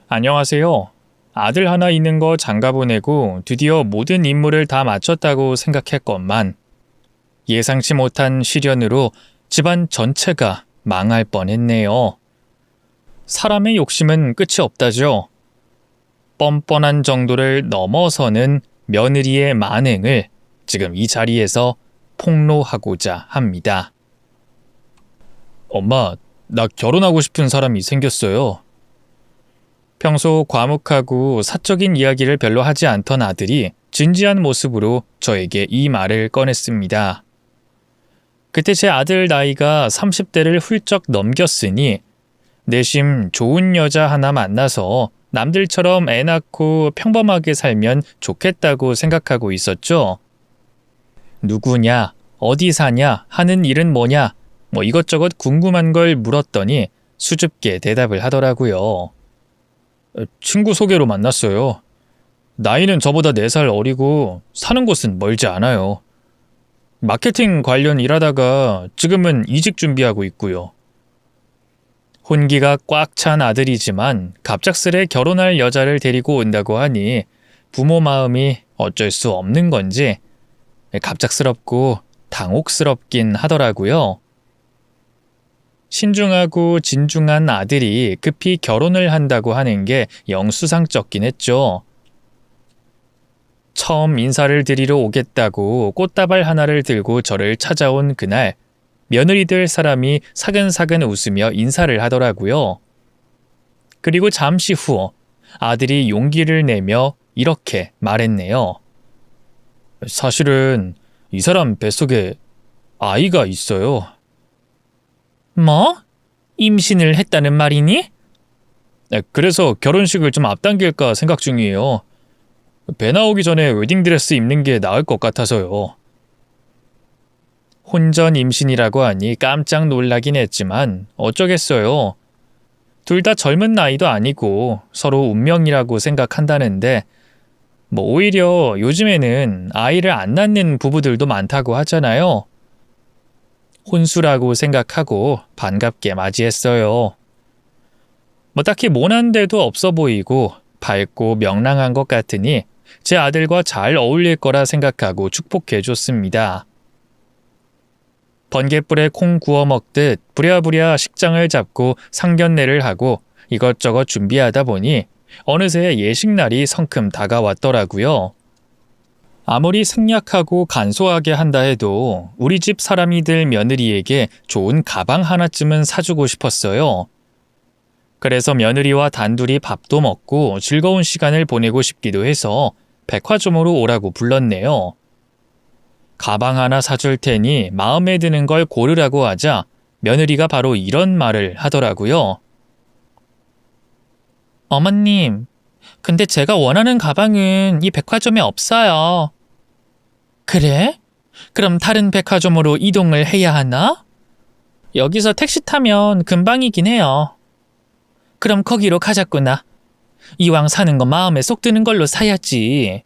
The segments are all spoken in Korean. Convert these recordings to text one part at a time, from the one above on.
안녕하세요. 아들 하나 있는 거 장가 보내고 드디어 모든 임무를 다 마쳤다고 생각했건만 예상치 못한 시련으로 집안 전체가 망할 뻔했네요. 사람의 욕심은 끝이 없다죠. 뻔뻔한 정도를 넘어서는 며느리의 만행을 지금 이 자리에서 폭로하고자 합니다. 엄마, 나 결혼하고 싶은 사람이 생겼어요. 평소 과묵하고 사적인 이야기를 별로 하지 않던 아들이 진지한 모습으로 저에게 이 말을 꺼냈습니다. 그때 제 아들 나이가 30대를 훌쩍 넘겼으니 내심 좋은 여자 하나 만나서 남들처럼 애 낳고 평범하게 살면 좋겠다고 생각하고 있었죠. 누구냐, 어디 사냐, 하는 일은 뭐냐, 이것저것 궁금한 걸 물었더니 수줍게 대답을 하더라고요. 친구 소개로 만났어요. 나이는 저보다 4살 어리고 사는 곳은 멀지 않아요. 마케팅 관련 일하다가 지금은 이직 준비하고 있고요. 혼기가 꽉 찬 아들이지만 갑작스레 결혼할 여자를 데리고 온다고 하니 부모 마음이 어쩔 수 없는 건지 갑작스럽고 당혹스럽긴 하더라고요. 신중하고 진중한 아들이 급히 결혼을 한다고 하는 게 영 수상쩍긴 했죠. 처음 인사를 드리러 오겠다고 꽃다발 하나를 들고 저를 찾아온 그날 며느리들 사람이 사근사근 웃으며 인사를 하더라고요. 그리고 잠시 후 아들이 용기를 내며 이렇게 말했네요. 사실은 이 사람 뱃속에 아이가 있어요. 뭐? 임신을 했다는 말이니? 그래서 결혼식을 좀 앞당길까 생각 중이에요. 배 나오기 전에 웨딩드레스 입는 게 나을 것 같아서요. 혼전 임신이라고 하니 깜짝 놀라긴 했지만 어쩌겠어요. 둘 다 젊은 나이도 아니고 서로 운명이라고 생각한다는데 오히려 요즘에는 아이를 안 낳는 부부들도 많다고 하잖아요. 혼수라고 생각하고 반갑게 맞이했어요. 딱히 모난 데도 없어 보이고 밝고 명랑한 것 같으니 제 아들과 잘 어울릴 거라 생각하고 축복해줬습니다. 번갯불에 콩 구워 먹듯 부랴부랴 식장을 잡고 상견례를 하고 이것저것 준비하다 보니 어느새 예식날이 성큼 다가왔더라고요. 아무리 생략하고 간소하게 한다 해도 우리 집 사람이 될 며느리에게 좋은 가방 하나쯤은 사주고 싶었어요. 그래서 며느리와 단둘이 밥도 먹고 즐거운 시간을 보내고 싶기도 해서 백화점으로 오라고 불렀네요. 가방 하나 사줄 테니 마음에 드는 걸 고르라고 하자 며느리가 바로 이런 말을 하더라고요. 어머님, 근데 제가 원하는 가방은 이 백화점에 없어요. 그래? 그럼 다른 백화점으로 이동을 해야 하나? 여기서 택시 타면 금방이긴 해요. 그럼 거기로 가자꾸나. 이왕 사는 거 마음에 쏙 드는 걸로 사야지.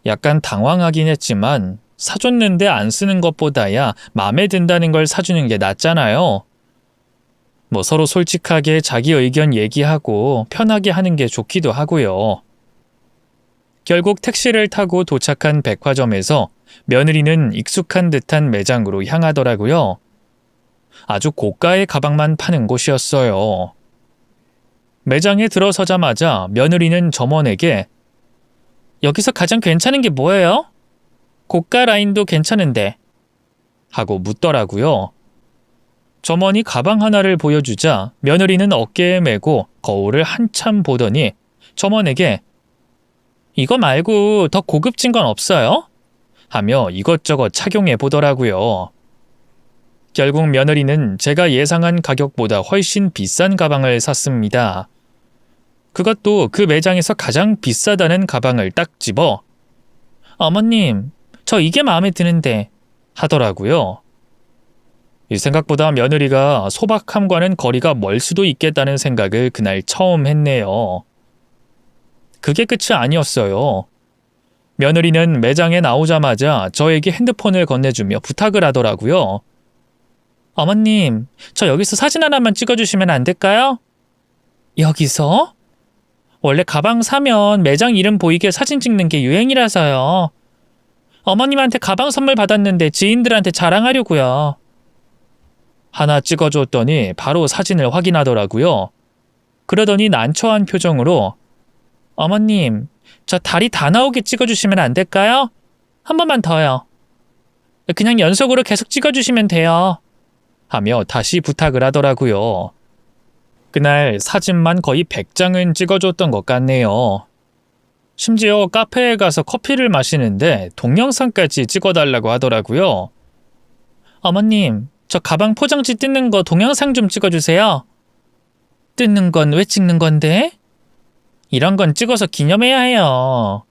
약간 당황하긴 했지만 사줬는데 안 쓰는 것보다야 마음에 든다는 걸 사주는 게 낫잖아요. 서로 솔직하게 자기 의견 얘기하고 편하게 하는 게 좋기도 하고요. 결국 택시를 타고 도착한 백화점에서 며느리는 익숙한 듯한 매장으로 향하더라고요. 아주 고가의 가방만 파는 곳이었어요. 매장에 들어서자마자 며느리는 점원에게 여기서 가장 괜찮은 게 뭐예요? 고가 라인도 괜찮은데 하고 묻더라고요. 점원이 가방 하나를 보여주자 며느리는 어깨에 메고 거울을 한참 보더니 점원에게 이거 말고 더 고급진 건 없어요? 하며 이것저것 착용해 보더라고요. 결국 며느리는 제가 예상한 가격보다 훨씬 비싼 가방을 샀습니다. 그것도 그 매장에서 가장 비싸다는 가방을 딱 집어 어머님, 저 이게 마음에 드는데 하더라고요. 이 생각보다 며느리가 소박함과는 거리가 멀 수도 있겠다는 생각을 그날 처음 했네요. 그게 끝이 아니었어요. 며느리는 매장에 나오자마자 저에게 핸드폰을 건네주며 부탁을 하더라고요. 어머님, 저 여기서 사진 하나만 찍어주시면 안 될까요? 여기서? 원래 가방 사면 매장 이름 보이게 사진 찍는 게 유행이라서요. 어머님한테 가방 선물 받았는데 지인들한테 자랑하려고요. 하나 찍어줬더니 바로 사진을 확인하더라고요. 그러더니 난처한 표정으로 어머님, 저 다리 다 나오게 찍어주시면 안 될까요? 한 번만 더요. 그냥 연속으로 계속 찍어주시면 돼요. 하며 다시 부탁을 하더라고요. 그날 사진만 거의 100장은 찍어줬던 것 같네요. 심지어 카페에 가서 커피를 마시는데 동영상까지 찍어달라고 하더라고요. 어머님, 저 가방 포장지 뜯는 거 동영상 좀 찍어주세요. 뜯는 건 왜 찍는 건데? 이런 건 찍어서 기념해야 해요.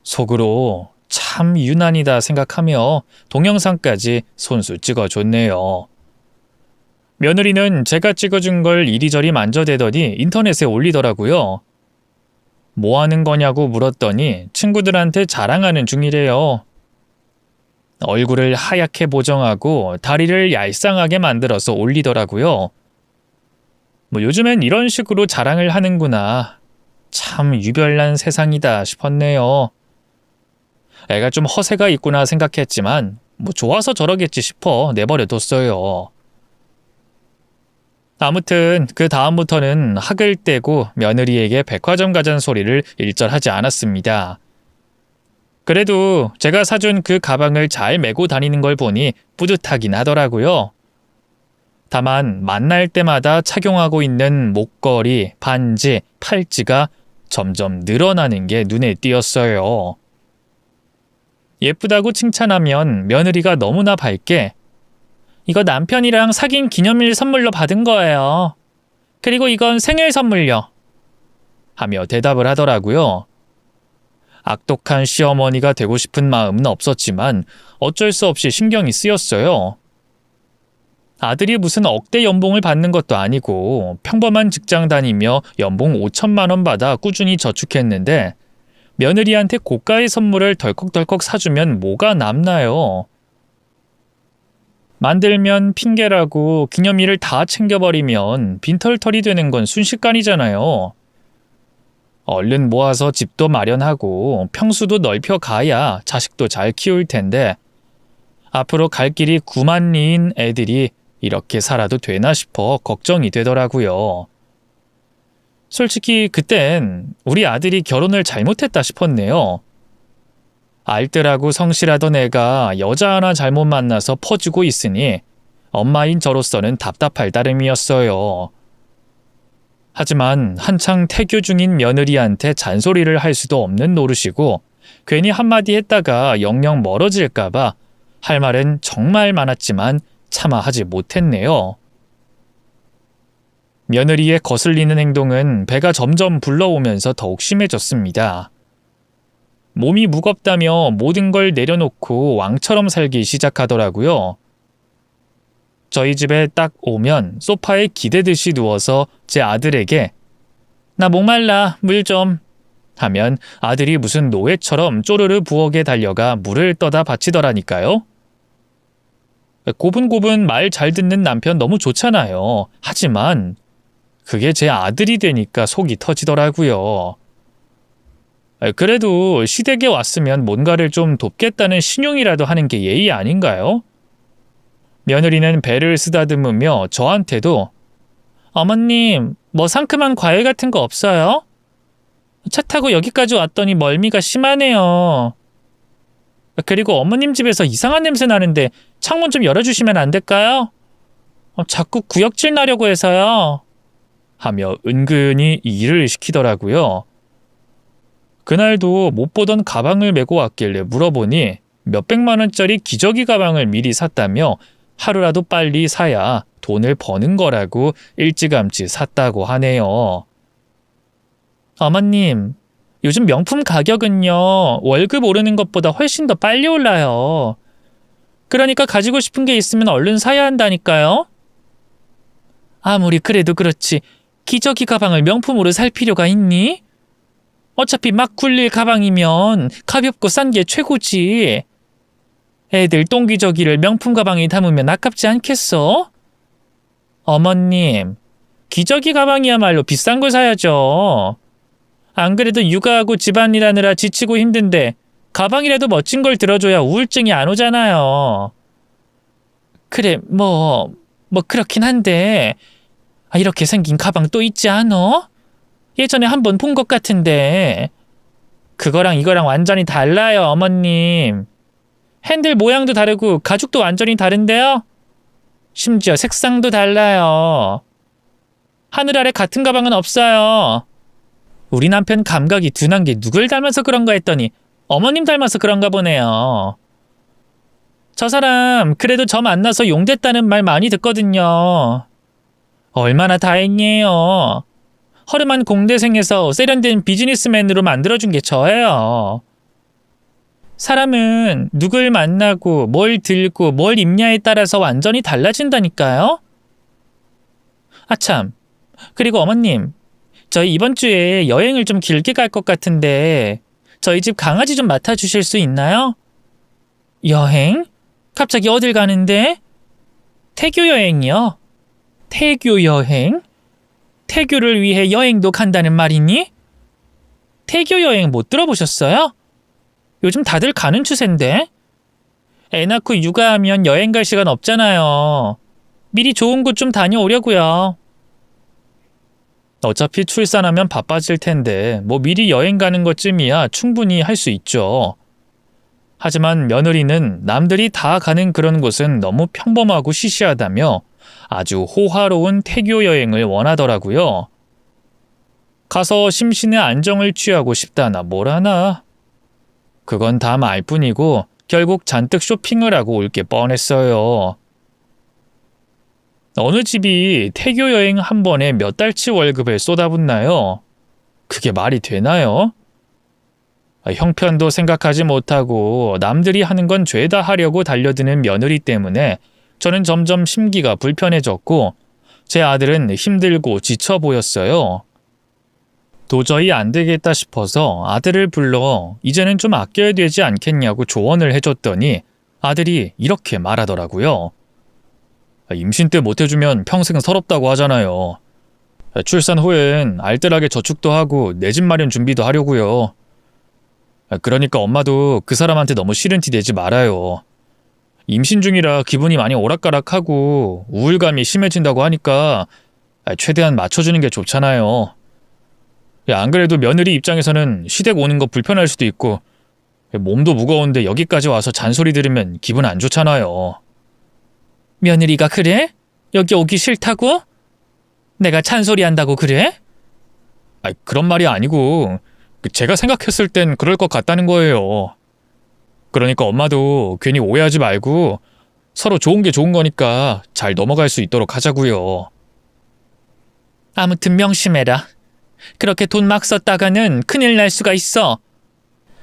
속으로 참 유난이다 생각하며 동영상까지 손수 찍어줬네요. 며느리는 제가 찍어준 걸 이리저리 만져대더니 인터넷에 올리더라고요. 뭐 하는 거냐고 물었더니 친구들한테 자랑하는 중이래요. 얼굴을 하얗게 보정하고 다리를 얄쌍하게 만들어서 올리더라고요. 요즘엔 이런 식으로 자랑을 하는구나. 참 유별난 세상이다 싶었네요. 애가 좀 허세가 있구나 생각했지만 좋아서 저러겠지 싶어 내버려뒀어요. 아무튼 그 다음부터는 학을 떼고 며느리에게 백화점 가자는 소리를 일절하지 않았습니다. 그래도 제가 사준 그 가방을 잘 메고 다니는 걸 보니 뿌듯하긴 하더라고요. 다만 만날 때마다 착용하고 있는 목걸이, 반지, 팔찌가 점점 늘어나는 게 눈에 띄었어요. 예쁘다고 칭찬하면 며느리가 너무나 밝게 이거 남편이랑 사귄 기념일 선물로 받은 거예요. 그리고 이건 생일 선물요. 하며 대답을 하더라고요. 악독한 시어머니가 되고 싶은 마음은 없었지만 어쩔 수 없이 신경이 쓰였어요. 아들이 무슨 억대 연봉을 받는 것도 아니고 평범한 직장 다니며 연봉 5천만 원 받아 꾸준히 저축했는데 며느리한테 고가의 선물을 덜컥덜컥 사주면 뭐가 남나요? 만들면 핑계라고 기념일을 다 챙겨버리면 빈털털이 되는 건 순식간이잖아요. 얼른 모아서 집도 마련하고 평수도 넓혀가야 자식도 잘 키울 텐데 앞으로 갈 길이 구만리인 애들이 이렇게 살아도 되나 싶어 걱정이 되더라고요. 솔직히 그땐 우리 아들이 결혼을 잘못했다 싶었네요. 알뜰하고 성실하던 애가 여자 하나 잘못 만나서 퍼지고 있으니 엄마인 저로서는 답답할 따름이었어요. 하지만 한창 태교 중인 며느리한테 잔소리를 할 수도 없는 노릇이고 괜히 한마디 했다가 영영 멀어질까봐 할 말은 정말 많았지만 차마 하지 못했네요. 며느리의 거슬리는 행동은 배가 점점 불러오면서 더욱 심해졌습니다. 몸이 무겁다며 모든 걸 내려놓고 왕처럼 살기 시작하더라고요. 저희 집에 딱 오면 소파에 기대듯이 누워서 제 아들에게 나 목말라 물 좀 하면 아들이 무슨 노예처럼 쪼르르 부엌에 달려가 물을 떠다 바치더라니까요. 고분고분 말 잘 듣는 남편 너무 좋잖아요. 하지만 그게 제 아들이 되니까 속이 터지더라고요. 그래도 시댁에 왔으면 뭔가를 좀 돕겠다는 신용이라도 하는 게 예의 아닌가요? 며느리는 배를 쓰다듬으며 저한테도 어머님, 뭐 상큼한 과일 같은 거 없어요? 차 타고 여기까지 왔더니 멀미가 심하네요. 그리고 어머님 집에서 이상한 냄새 나는데 창문 좀 열어주시면 안 될까요? 자꾸 구역질 나려고 해서요. 하며 은근히 일을 시키더라고요. 그날도 못 보던 가방을 메고 왔길래 물어보니 몇백만 원짜리 기저귀 가방을 미리 샀다며 하루라도 빨리 사야 돈을 버는 거라고 일찌감치 샀다고 하네요. 어머님, 요즘 명품 가격은요, 월급 오르는 것보다 훨씬 더 빨리 올라요. 그러니까 가지고 싶은 게 있으면 얼른 사야 한다니까요. 아무리 그래도 그렇지, 기저귀 가방을 명품으로 살 필요가 있니? 어차피 막 굴릴 가방이면 가볍고 싼 게 최고지. 애들 똥기저귀를 명품 가방에 담으면 아깝지 않겠어? 어머님, 기저귀 가방이야말로 비싼 걸 사야죠. 안 그래도 육아하고 집안일 하느라 지치고 힘든데 가방이라도 멋진 걸 들어줘야 우울증이 안 오잖아요. 그래, 뭐 그렇긴 한데 이렇게 생긴 가방 또 있지 않어? 예전에 한번 본 것 같은데. 그거랑 이거랑 완전히 달라요, 어머님. 핸들 모양도 다르고 가죽도 완전히 다른데요? 심지어 색상도 달라요. 하늘 아래 같은 가방은 없어요. 우리 남편 감각이 둔한 게 누굴 닮아서 그런가 했더니 어머님 닮아서 그런가 보네요. 저 사람 그래도 저 만나서 용됐다는 말 많이 듣거든요. 얼마나 다행이에요. 허름한 공대생에서 세련된 비즈니스맨으로 만들어준 게 저예요. 사람은 누굴 만나고 뭘 들고 뭘 입냐에 따라서 완전히 달라진다니까요. 아참, 그리고 어머님, 저희 이번 주에 여행을 좀 길게 갈 것 같은데 저희 집 강아지 좀 맡아주실 수 있나요? 여행? 갑자기 어딜 가는데? 태교 여행이요. 태교 여행? 태교를 위해 여행도 간다는 말이니? 태교 여행 못 들어보셨어요? 요즘 다들 가는 추세인데? 애 낳고 육아하면 여행 갈 시간 없잖아요. 미리 좋은 곳 좀 다녀오려고요. 어차피 출산하면 바빠질 텐데 뭐 미리 여행 가는 것쯤이야 충분히 할 수 있죠. 하지만 며느리는 남들이 다 가는 그런 곳은 너무 평범하고 시시하다며 아주 호화로운 태교 여행을 원하더라고요. 가서 심신의 안정을 취하고 싶다나 뭐라나. 그건 다 말뿐이고 결국 잔뜩 쇼핑을 하고 올 게 뻔했어요. 어느 집이 태교 여행 한 번에 몇 달치 월급을 쏟아붓나요? 그게 말이 되나요? 형편도 생각하지 못하고 남들이 하는 건 죄다 하려고 달려드는 며느리 때문에 저는 점점 심기가 불편해졌고 제 아들은 힘들고 지쳐 보였어요. 도저히 안 되겠다 싶어서 아들을 불러 이제는 좀 아껴야 되지 않겠냐고 조언을 해줬더니 아들이 이렇게 말하더라고요. 임신 때 못해주면 평생 서럽다고 하잖아요. 출산 후엔 알뜰하게 저축도 하고 내 집 마련 준비도 하려고요. 그러니까 엄마도 그 사람한테 너무 싫은 티 내지 말아요. 임신 중이라 기분이 많이 오락가락하고 우울감이 심해진다고 하니까 최대한 맞춰주는 게 좋잖아요. 안 그래도 며느리 입장에서는 시댁 오는 거 불편할 수도 있고 몸도 무거운데 여기까지 와서 잔소리 들으면 기분 안 좋잖아요. 며느리가 그래? 여기 오기 싫다고? 내가 잔소리 한다고 그래? 그런 말이 아니고 제가 생각했을 땐 그럴 것 같다는 거예요. 그러니까 엄마도 괜히 오해하지 말고 서로 좋은 게 좋은 거니까 잘 넘어갈 수 있도록 하자고요. 아무튼 명심해라. 그렇게 돈 막 썼다가는 큰일 날 수가 있어.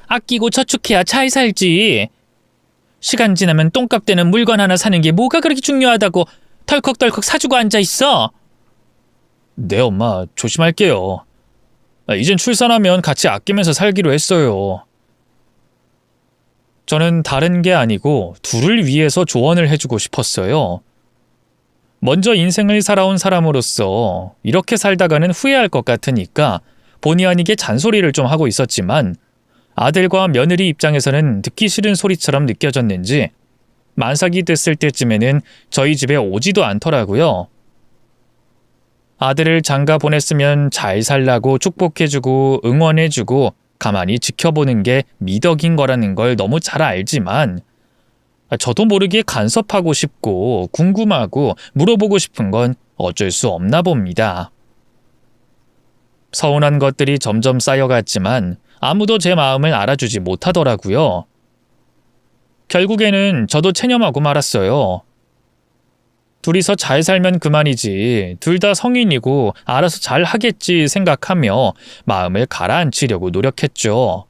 아끼고 저축해야 잘 살지. 시간 지나면 똥값 되는 물건 하나 사는 게 뭐가 그렇게 중요하다고 덜컥덜컥 사주고 앉아있어. 네, 엄마. 조심할게요. 이젠 출산하면 같이 아끼면서 살기로 했어요. 저는 다른 게 아니고 둘을 위해서 조언을 해주고 싶었어요. 먼저 인생을 살아온 사람으로서 이렇게 살다가는 후회할 것 같으니까 본의 아니게 잔소리를 좀 하고 있었지만 아들과 며느리 입장에서는 듣기 싫은 소리처럼 느껴졌는지 만삭이 됐을 때쯤에는 저희 집에 오지도 않더라고요. 아들을 장가 보냈으면 잘 살라고 축복해주고 응원해주고 가만히 지켜보는 게 미덕인 거라는 걸 너무 잘 알지만 저도 모르게 간섭하고 싶고 궁금하고 물어보고 싶은 건 어쩔 수 없나 봅니다. 서운한 것들이 점점 쌓여갔지만 아무도 제 마음을 알아주지 못하더라고요. 결국에는 저도 체념하고 말았어요. 둘이서 잘 살면 그만이지 둘 다 성인이고 알아서 잘 하겠지 생각하며 마음을 가라앉히려고 노력했죠.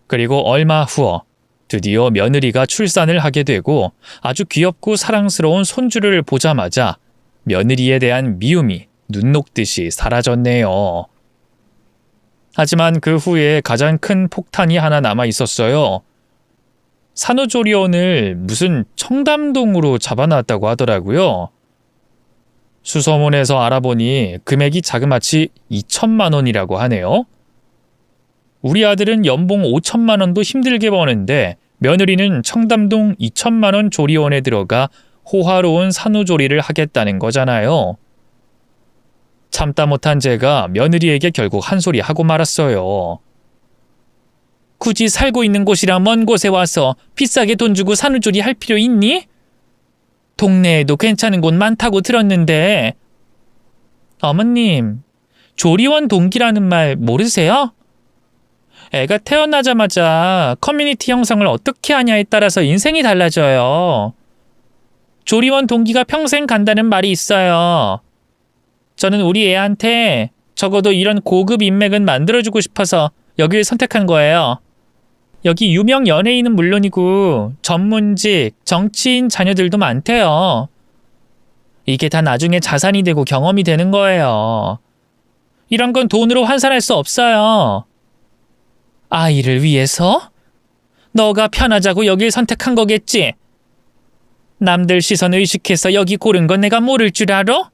그리고 얼마 후어 드디어 며느리가 출산을 하게 되고 아주 귀엽고 사랑스러운 손주를 보자마자 며느리에 대한 미움이 눈 녹듯이 사라졌네요. 하지만 그 후에 가장 큰 폭탄이 하나 남아 있었어요. 산후조리원을 무슨 청담동으로 잡아놨다고 하더라고요. 수소문에서 알아보니 금액이 자그마치 2천만 원이라고 하네요. 우리 아들은 연봉 5천만 원도 힘들게 버는데 며느리는 청담동 2천만 원 조리원에 들어가 호화로운 산후조리를 하겠다는 거잖아요. 참다 못한 제가 며느리에게 결국 한 소리 하고 말았어요. 굳이 살고 있는 곳이랑 먼 곳에 와서 비싸게 돈 주고 산후조리 할 필요 있니? 동네에도 괜찮은 곳 많다고 들었는데. 어머님, 조리원 동기라는 말 모르세요? 애가 태어나자마자 커뮤니티 형성을 어떻게 하냐에 따라서 인생이 달라져요. 조리원 동기가 평생 간다는 말이 있어요. 저는 우리 애한테 적어도 이런 고급 인맥은 만들어주고 싶어서 여길 선택한 거예요. 여기 유명 연예인은 물론이고 전문직, 정치인 자녀들도 많대요. 이게 다 나중에 자산이 되고 경험이 되는 거예요. 이런 건 돈으로 환산할 수 없어요. 아이를 위해서? 너가 편하자고 여길 선택한 거겠지? 남들 시선 의식해서 여기 고른 건 내가 모를 줄 알아?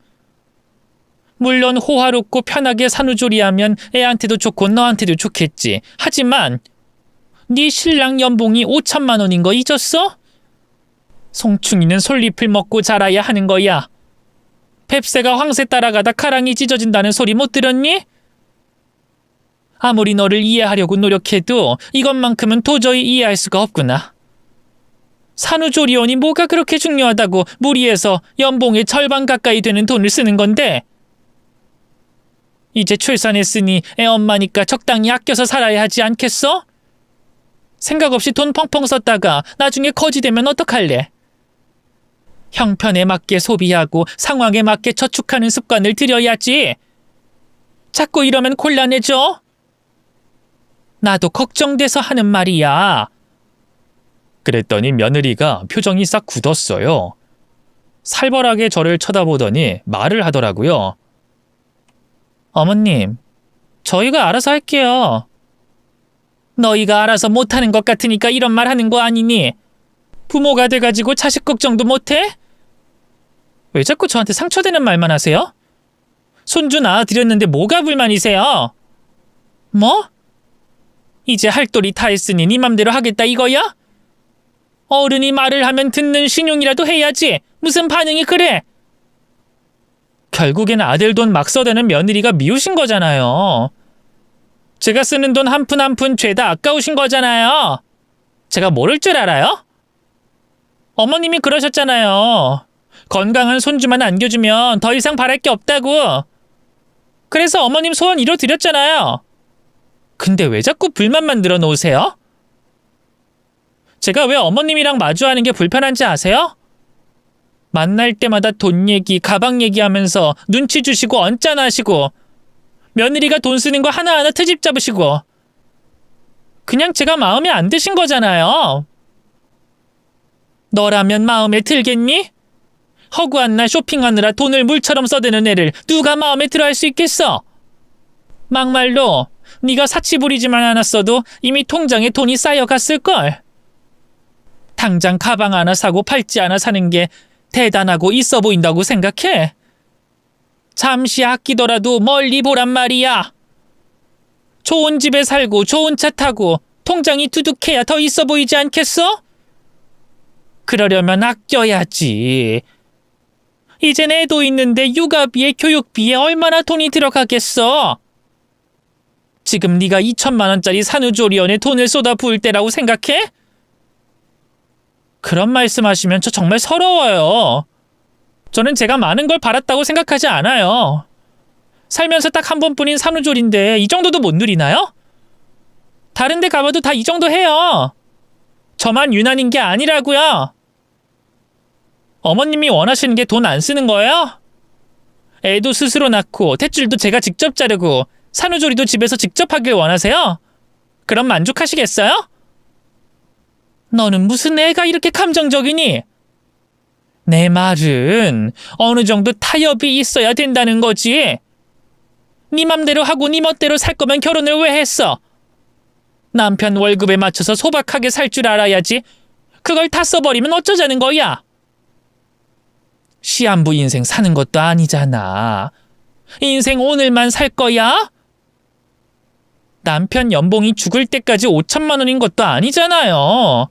물론 호화롭고 편하게 산후조리하면 애한테도 좋고 너한테도 좋겠지. 하지만 네 신랑 연봉이 5천만 원인 거 잊었어? 송충이는 솔잎을 먹고 자라야 하는 거야. 뱁새가 황새 따라가다 가랑이 찢어진다는 소리 못 들었니? 아무리 너를 이해하려고 노력해도 이것만큼은 도저히 이해할 수가 없구나. 산후조리원이 뭐가 그렇게 중요하다고 무리해서 연봉의 절반 가까이 되는 돈을 쓰는 건데. 이제 출산했으니 애 엄마니까 적당히 아껴서 살아야 하지 않겠어? 생각 없이 돈 펑펑 썼다가 나중에 거지되면 어떡할래? 형편에 맞게 소비하고 상황에 맞게 저축하는 습관을 들여야지. 자꾸 이러면 곤란해져. 나도 걱정돼서 하는 말이야. 그랬더니 며느리가 표정이 싹 굳었어요. 살벌하게 저를 쳐다보더니 말을 하더라고요. 어머님, 저희가 알아서 할게요. 너희가 알아서 못하는 것 같으니까 이런 말 하는 거 아니니? 부모가 돼가지고 자식 걱정도 못해? 왜 자꾸 저한테 상처되는 말만 하세요? 손주 낳아드렸는데 뭐가 불만이세요? 뭐? 이제 할 도리 다 했으니 네 맘대로 하겠다 이거야? 어른이 말을 하면 듣는 신용이라도 해야지. 무슨 반응이 그래? 결국엔 아들 돈 막 써대는 며느리가 미우신 거잖아요. 제가 쓰는 돈 한 푼 한 푼 죄다 아까우신 거잖아요. 제가 모를 줄 알아요? 어머님이 그러셨잖아요. 건강한 손주만 안겨주면 더 이상 바랄 게 없다고. 그래서 어머님 소원 이뤄드렸잖아요. 근데 왜 자꾸 불만만 늘어놓으세요? 제가 왜 어머님이랑 마주하는 게 불편한지 아세요? 만날 때마다 돈 얘기, 가방 얘기하면서 눈치 주시고 언짢아하시고 며느리가 돈 쓰는 거 하나하나 트집 잡으시고 그냥 제가 마음에 안 드신 거잖아요. 너라면 마음에 들겠니? 허구한 날 쇼핑하느라 돈을 물처럼 써대는 애를 누가 마음에 들어 할 수 있겠어? 막말로 네가 사치 부리지만 않았어도 이미 통장에 돈이 쌓여갔을걸. 당장 가방 하나 사고 팔찌 하나 사는 게 대단하고 있어 보인다고 생각해? 잠시 아끼더라도 멀리 보란 말이야. 좋은 집에 살고 좋은 차 타고 통장이 두둑해야 더 있어 보이지 않겠어? 그러려면 아껴야지. 이젠 애도 있는데 육아비에 교육비에 얼마나 돈이 들어가겠어? 지금 네가 2천만 원짜리 산후조리원에 돈을 쏟아 부을 때라고 생각해? 그런 말씀하시면 저 정말 서러워요. 저는 제가 많은 걸 바랐다고 생각하지 않아요. 살면서 딱 한 번뿐인 산후조리인데 이 정도도 못 누리나요? 다른 데 가봐도 다 이 정도 해요. 저만 유난인 게 아니라고요. 어머님이 원하시는 게 돈 안 쓰는 거예요? 애도 스스로 낳고 탯줄도 제가 직접 자르고 산후조리도 집에서 직접 하길 원하세요? 그럼 만족하시겠어요? 너는 무슨 애가 이렇게 감정적이니? 내 말은 어느 정도 타협이 있어야 된다는 거지. 네 맘대로 하고 네 멋대로 살 거면 결혼을 왜 했어? 남편 월급에 맞춰서 소박하게 살 줄 알아야지. 그걸 다 써버리면 어쩌자는 거야? 시한부 인생 사는 것도 아니잖아. 인생 오늘만 살 거야? 남편 연봉이 죽을 때까지 5천만 원인 것도 아니잖아요.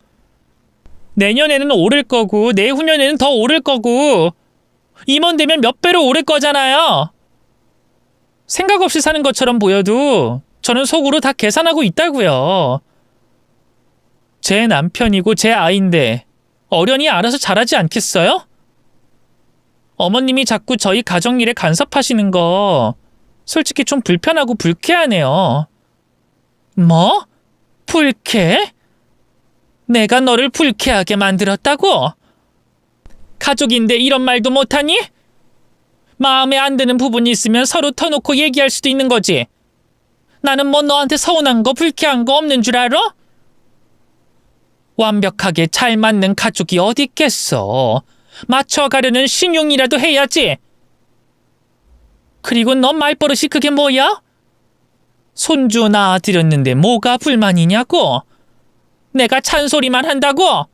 내년에는 오를 거고 내후년에는 더 오를 거고 임원 되면 몇 배로 오를 거잖아요. 생각 없이 사는 것처럼 보여도 저는 속으로 다 계산하고 있다고요. 제 남편이고 제 아이인데 어련히 알아서 잘하지 않겠어요? 어머님이 자꾸 저희 가정일에 간섭하시는 거 솔직히 좀 불편하고 불쾌하네요. 뭐? 불쾌? 내가 너를 불쾌하게 만들었다고? 가족인데 이런 말도 못하니? 마음에 안 드는 부분이 있으면 서로 터놓고 얘기할 수도 있는 거지. 나는 뭐 너한테 서운한 거 불쾌한 거 없는 줄 알아? 완벽하게 잘 맞는 가족이 어디 있겠어. 맞춰가려는 신용이라도 해야지. 그리고 너 말버릇이 그게 뭐야? 손주 낳아드렸는데 뭐가 불만이냐고? 내가 잔소리만 한다고?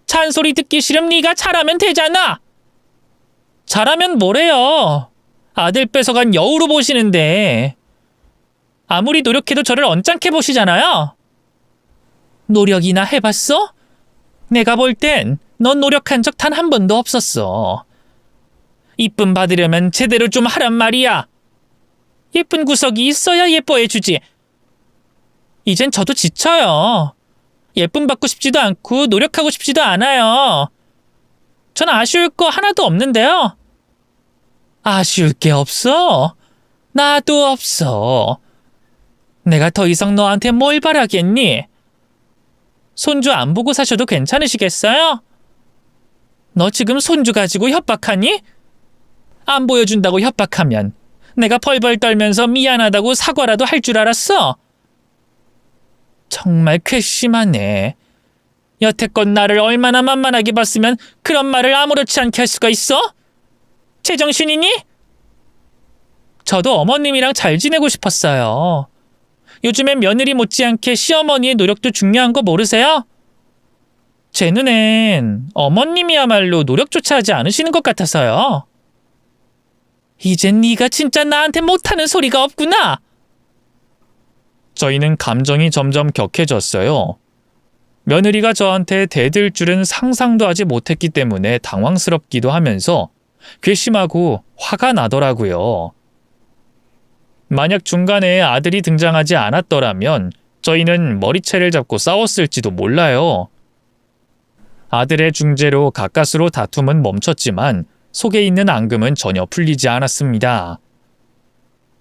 잔소리 듣기 싫으면 네가 잘하면 되잖아. 잘하면 뭐래요? 아들 뺏어간 여우로 보시는데 아무리 노력해도 저를 언짢게 보시잖아요. 노력이나 해봤어? 내가 볼 땐 넌 노력한 적 단 한 번도 없었어. 이쁨 받으려면 제대로 좀 하란 말이야. 예쁜 구석이 있어야 예뻐해주지. 이젠 저도 지쳐요. 예쁨 받고 싶지도 않고 노력하고 싶지도 않아요. 전 아쉬울 거 하나도 없는데요. 아쉬울 게 없어? 나도 없어. 내가 더 이상 너한테 뭘 바라겠니? 손주 안 보고 사셔도 괜찮으시겠어요? 너 지금 손주 가지고 협박하니? 안 보여준다고 협박하면 내가 벌벌 떨면서 미안하다고 사과라도 할 줄 알았어? 정말 괘씸하네. 여태껏 나를 얼마나 만만하게 봤으면 그런 말을 아무렇지 않게 할 수가 있어? 제정신이니? 저도 어머님이랑 잘 지내고 싶었어요. 요즘엔 며느리 못지않게 시어머니의 노력도 중요한 거 모르세요? 제 눈엔 어머님이야말로 노력조차 하지 않으시는 것 같아서요. 이젠 네가 진짜 나한테 못하는 소리가 없구나. 저희는 감정이 점점 격해졌어요. 며느리가 저한테 대들 줄은 상상도 하지 못했기 때문에 당황스럽기도 하면서 괘씸하고 화가 나더라고요. 만약 중간에 아들이 등장하지 않았더라면 저희는 머리채를 잡고 싸웠을지도 몰라요. 아들의 중재로 가까스로 다툼은 멈췄지만 속에 있는 앙금은 전혀 풀리지 않았습니다.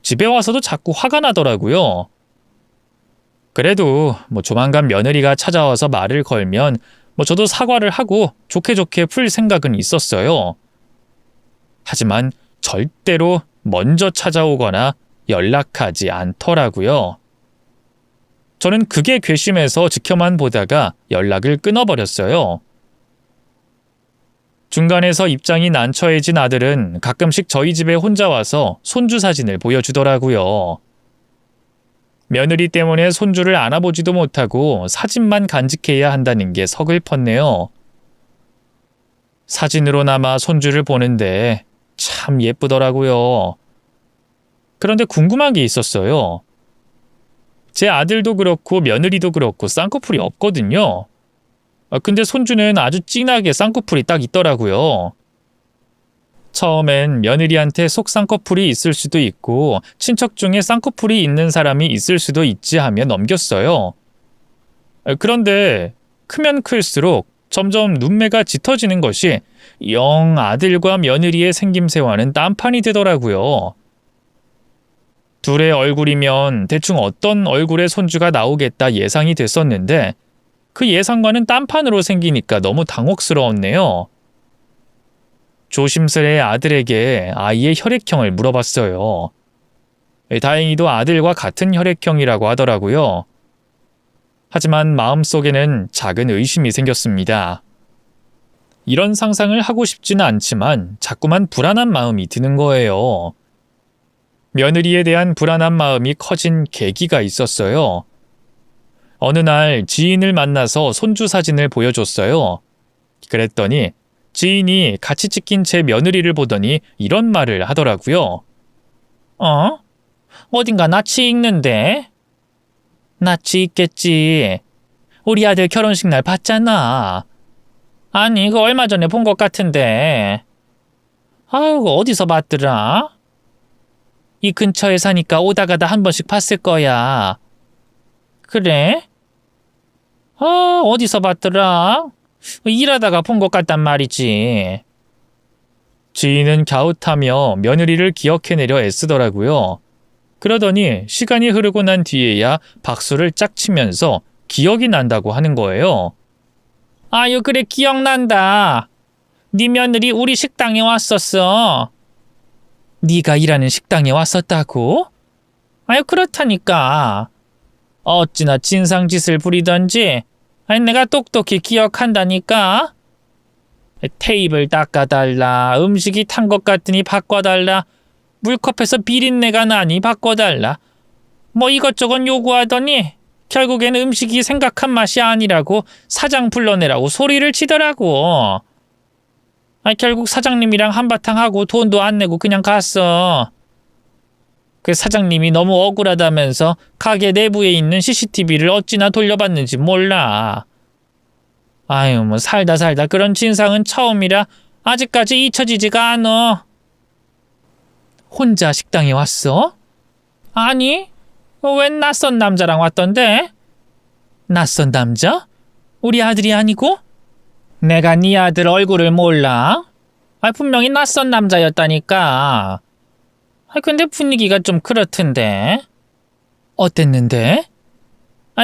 집에 와서도 자꾸 화가 나더라고요. 그래도 조만간 며느리가 찾아와서 말을 걸면 저도 사과를 하고 좋게 풀 생각은 있었어요. 하지만 절대로 먼저 찾아오거나 연락하지 않더라고요. 저는 그게 괘씸해서 지켜만 보다가 연락을 끊어버렸어요. 중간에서 입장이 난처해진 아들은 가끔씩 저희 집에 혼자 와서 손주 사진을 보여주더라고요. 며느리 때문에 손주를 안아보지도 못하고 사진만 간직해야 한다는 게 서글펐네요. 사진으로나마 손주를 보는데 참 예쁘더라고요. 그런데 궁금한 게 있었어요. 제 아들도 그렇고 며느리도 그렇고 쌍꺼풀이 없거든요. 근데 손주는 아주 진하게 쌍꺼풀이 딱 있더라고요. 처음엔 며느리한테 속 쌍꺼풀이 있을 수도 있고 친척 중에 쌍꺼풀이 있는 사람이 있을 수도 있지 하며 넘겼어요. 그런데 크면 클수록 점점 눈매가 짙어지는 것이 영 아들과 며느리의 생김새와는 딴판이 되더라고요. 둘의 얼굴이면 대충 어떤 얼굴의 손주가 나오겠다 예상이 됐었는데 그 예상과는 딴판으로 생기니까 너무 당혹스러웠네요. 조심스레 아들에게 아이의 혈액형을 물어봤어요. 다행히도 아들과 같은 혈액형이라고 하더라고요. 하지만 마음속에는 작은 의심이 생겼습니다. 이런 상상을 하고 싶지는 않지만 자꾸만 불안한 마음이 드는 거예요. 며느리에 대한 불안한 마음이 커진 계기가 있었어요. 어느 날 지인을 만나서 손주 사진을 보여줬어요. 그랬더니 지인이 같이 찍힌 제 며느리를 보더니 이런 말을 하더라고요. 어? 어딘가 낯이 익는데? 낯이 있겠지. 우리 아들 결혼식 날 봤잖아. 아니, 그거 얼마 전에 본 것 같은데. 아유, 어디서 봤더라? 이 근처에 사니까 오다 가다 한 번씩 봤을 거야. 그래? 아, 어디서 봤더라? 일하다가 본 것 같단 말이지. 지인은 갸웃하며 며느리를 기억해내려 애쓰더라고요. 그러더니 시간이 흐르고 난 뒤에야 박수를 짝 치면서 기억이 난다고 하는 거예요. 아유, 그래, 기억난다. 네 며느리 우리 식당에 왔었어. 네가 일하는 식당에 왔었다고? 아유, 그렇다니까. 어찌나 진상짓을 부리던지 아니, 내가 똑똑히 기억한다니까. 테이블 닦아달라, 음식이 탄 것 같으니 바꿔달라, 물컵에서 비린내가 나니 바꿔달라, 뭐 이것저것 요구하더니 결국엔 음식이 생각한 맛이 아니라고 사장 불러내라고 소리를 치더라고. 결국 사장님이랑 한바탕 하고 돈도 안 내고 그냥 갔어. 그 사장님이 너무 억울하다면서 가게 내부에 있는 CCTV를 어찌나 돌려봤는지 몰라. 아유, 뭐 살다 그런 진상은 처음이라 아직까지 잊혀지지가 않어. 혼자 식당에 왔어? 아니, 웬 낯선 남자랑 왔던데? 낯선 남자? 우리 아들이 아니고? 내가 네 아들 얼굴을 몰라? 분명히 낯선 남자였다니까. 근데 분위기가 좀 그렇던데. 어땠는데?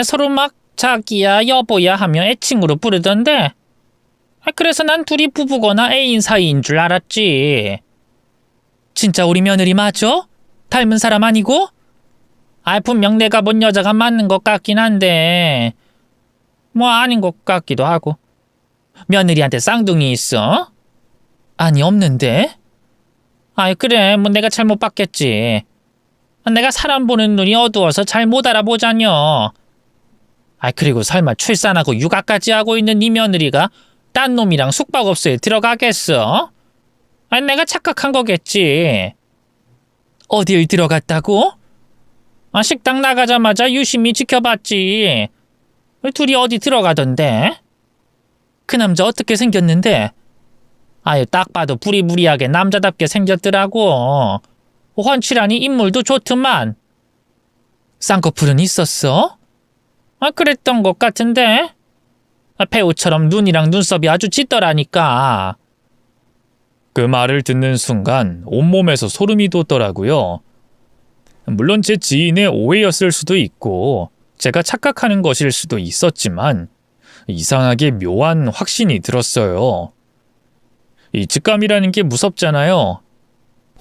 서로 막 자기야 여보야 하며 애칭으로 부르던데. 그래서 난 둘이 부부거나 애인 사이인 줄 알았지. 진짜 우리 며느리 맞아? 닮은 사람 아니고? 분명 내가 본 여자가 맞는 것 같긴 한데 뭐 아닌 것 같기도 하고. 며느리한테 쌍둥이 있어? 아니, 없는데. 그래, 뭐 내가 잘못 봤겠지. 내가 사람 보는 눈이 어두워서 잘 못 알아보자녀. 그리고 설마 출산하고 육아까지 하고 있는 네 며느리가 딴 놈이랑 숙박업소에 들어가겠어? 내가 착각한 거겠지. 어딜 들어갔다고? 식당 나가자마자 유심히 지켜봤지. 둘이 어디 들어가던데? 그 남자 어떻게 생겼는데? 딱 봐도 부리부리하게 남자답게 생겼더라고. 훤칠하니 인물도 좋더만. 쌍꺼풀은 있었어? 그랬던 것 같은데. 배우처럼 눈이랑 눈썹이 아주 짙더라니까. 그 말을 듣는 순간 온몸에서 소름이 돋더라고요. 물론 제 지인의 오해였을 수도 있고 제가 착각하는 것일 수도 있었지만 이상하게 묘한 확신이 들었어요. 이 직감이라는 게 무섭잖아요.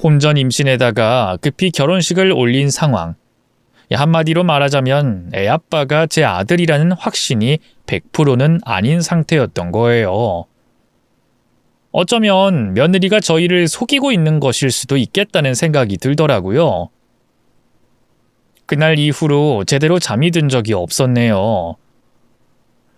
혼전 임신에다가 급히 결혼식을 올린 상황. 한마디로 말하자면 애 아빠가 제 아들이라는 확신이 100%는 아닌 상태였던 거예요. 어쩌면 며느리가 저희를 속이고 있는 것일 수도 있겠다는 생각이 들더라고요. 그날 이후로 제대로 잠이 든 적이 없었네요.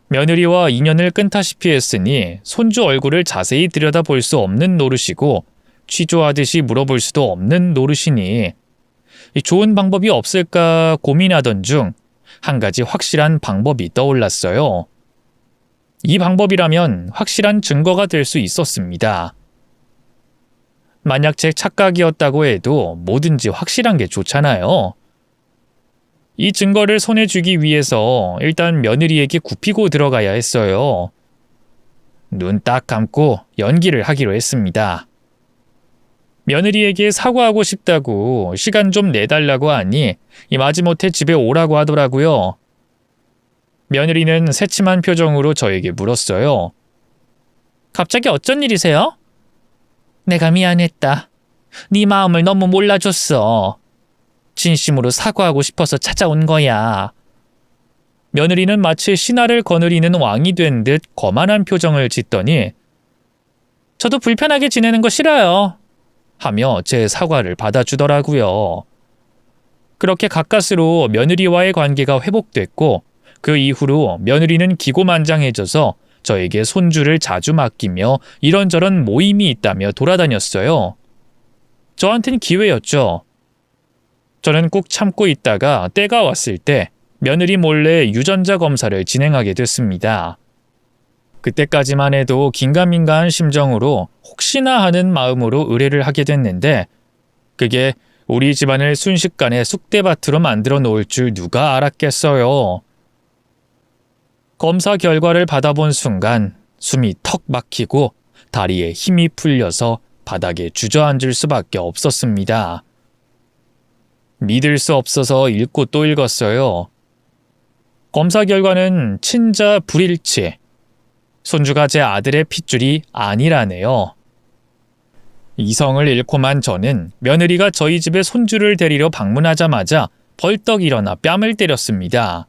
며느리와 인연을 끊다시피 했으니 손주 얼굴을 자세히 들여다볼 수 없는 노릇이고 취조하듯이 물어볼 수도 없는 노릇이니 좋은 방법이 없을까 고민하던 중 한 가지 확실한 방법이 떠올랐어요. 이 방법이라면 확실한 증거가 될 수 있었습니다. 만약 제 착각이었다고 해도 뭐든지 확실한 게 좋잖아요. 이 증거를 손에 쥐기 위해서 일단 며느리에게 굽히고 들어가야 했어요. 눈 딱 감고 연기를 하기로 했습니다. 며느리에게 사과하고 싶다고 시간 좀 내달라고 하니 마지못해 집에 오라고 하더라고요. 며느리는 새침한 표정으로 저에게 물었어요. 갑자기 어쩐 일이세요? 내가 미안했다. 네 마음을 너무 몰라줬어. 진심으로 사과하고 싶어서 찾아온 거야. 며느리는 마치 신하를 거느리는 왕이 된 듯 거만한 표정을 짓더니 저도 불편하게 지내는 거 싫어요. 하며 제 사과를 받아주더라고요. 그렇게 가까스로 며느리와의 관계가 회복됐고 그 이후로 며느리는 기고만장해져서 저에게 손주를 자주 맡기며 이런저런 모임이 있다며 돌아다녔어요. 저한텐 기회였죠. 저는 꾹 참고 있다가 때가 왔을 때 며느리 몰래 유전자 검사를 진행하게 됐습니다. 그때까지만 해도 긴가민가한 심정으로 혹시나 하는 마음으로 의뢰를 하게 됐는데 그게 우리 집안을 순식간에 쑥대밭으로 만들어 놓을 줄 누가 알았겠어요. 검사 결과를 받아본 순간 숨이 턱 막히고 다리에 힘이 풀려서 바닥에 주저앉을 수밖에 없었습니다. 믿을 수 없어서 읽고 또 읽었어요. 검사 결과는 친자 불일치. 손주가 제 아들의 핏줄이 아니라네요. 이성을 잃고만 저는 며느리가 저희 집에 손주를 데리러 방문하자마자 벌떡 일어나 뺨을 때렸습니다.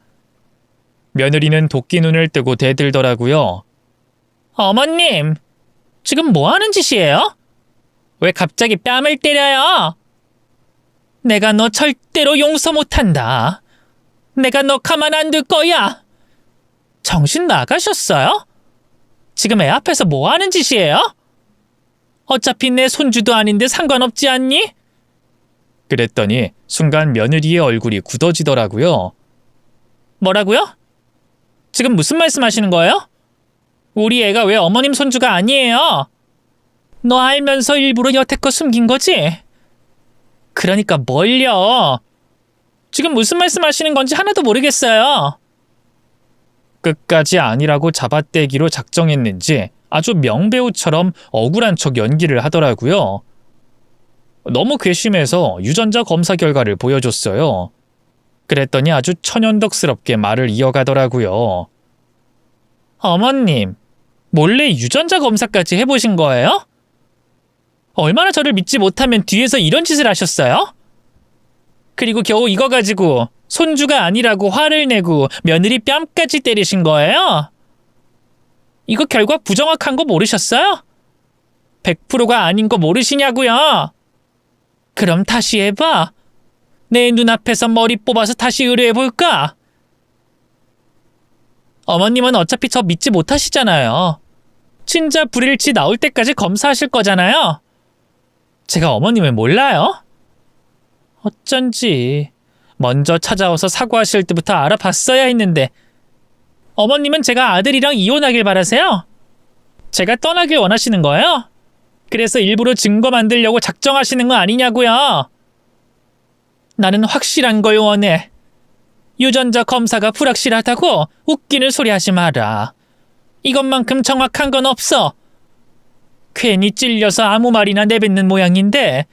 며느리는 도끼 눈을 뜨고 대들더라고요. 어머님, 지금 뭐 하는 짓이에요? 왜 갑자기 뺨을 때려요? 내가 너 절대로 용서 못한다. 내가 너 가만 안 둘 거야. 정신 나가셨어요? 지금 애 앞에서 뭐 하는 짓이에요? 어차피 내 손주도 아닌데 상관없지 않니? 그랬더니 순간 며느리의 얼굴이 굳어지더라고요. 뭐라고요? 지금 무슨 말씀하시는 거예요? 우리 애가 왜 어머님 손주가 아니에요? 너 알면서 일부러 여태껏 숨긴 거지? 그러니까 뭘요? 지금 무슨 말씀하시는 건지 하나도 모르겠어요. 끝까지 아니라고 잡아떼기로 작정했는지 아주 명배우처럼 억울한 척 연기를 하더라고요. 너무 괘씸해서 유전자 검사 결과를 보여줬어요. 그랬더니 아주 천연덕스럽게 말을 이어가더라고요. 어머님, 몰래 유전자 검사까지 해보신 거예요? 얼마나 저를 믿지 못하면 뒤에서 이런 짓을 하셨어요? 그리고 겨우 이거 가지고 손주가 아니라고 화를 내고 며느리 뺨까지 때리신 거예요? 이거 결과 부정확한 거 모르셨어요? 100%가 아닌 거 모르시냐고요? 그럼 다시 해봐. 내 눈앞에서 머리 뽑아서 다시 의뢰해볼까? 어머님은 어차피 저 믿지 못하시잖아요. 친자 불일치 나올 때까지 검사하실 거잖아요. 제가 어머님을 몰라요? 어쩐지 먼저 찾아와서 사과하실 때부터 알아봤어야 했는데 어머님은 제가 아들이랑 이혼하길 바라세요? 제가 떠나길 원하시는 거예요? 그래서 일부러 증거 만들려고 작정하시는 거 아니냐고요? 나는 확실한 걸 원해. 유전자 검사가 불확실하다고 웃기는 소리 하지 마라. 이것만큼 정확한 건 없어. 괜히 찔려서 아무 말이나 내뱉는 모양인데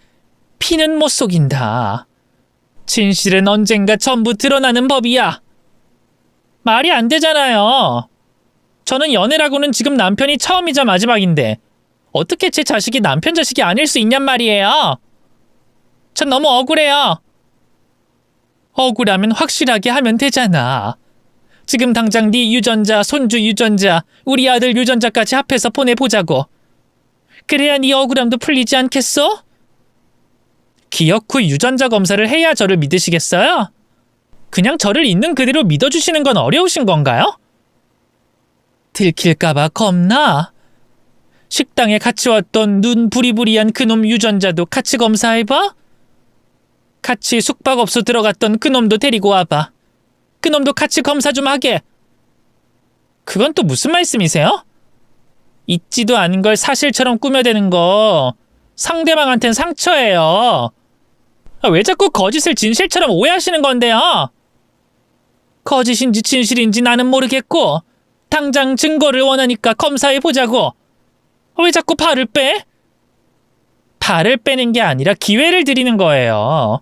피는 못 속인다. 진실은 언젠가 전부 드러나는 법이야. 말이 안 되잖아요. 저는 연애라고는 지금 남편이 처음이자 마지막인데 어떻게 제 자식이 남편 자식이 아닐 수 있냔 말이에요. 전 너무 억울해요. 억울하면 확실하게 하면 되잖아. 지금 당장 네 유전자, 손주 유전자, 우리 아들 유전자까지 합해서 보내보자고. 그래야 네 억울함도 풀리지 않겠어? 기억 후 유전자 검사를 해야 저를 믿으시겠어요? 그냥 저를 있는 그대로 믿어주시는 건 어려우신 건가요? 들킬까봐 겁나? 식당에 같이 왔던 눈 부리부리한 그놈 유전자도 같이 검사해봐? 같이 숙박업소 들어갔던 그놈도 데리고 와봐. 그놈도 같이 검사 좀 하게. 그건 또 무슨 말씀이세요? 있지도 않은 걸 사실처럼 꾸며대는 거 상대방한텐 상처예요. 왜 자꾸 거짓을 진실처럼 오해하시는 건데요? 거짓인지 진실인지 나는 모르겠고 당장 증거를 원하니까 검사해보자고. 왜 자꾸 발을 빼? 발을 빼는 게 아니라 기회를 드리는 거예요.